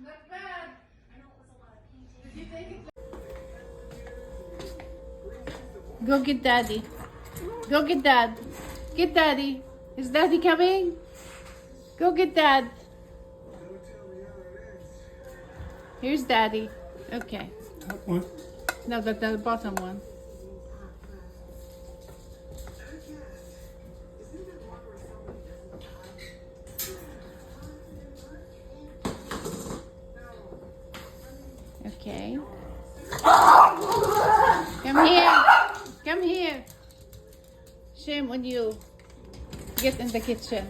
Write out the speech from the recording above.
Not bad. Did you take it? Go get Daddy. Go get Dad. Get Daddy. Is Daddy coming? Go get Dad. Here's Daddy. Okay. That one. No, the bottom one. Okay. Come here. Come here. Shame on you. Get in the kitchen.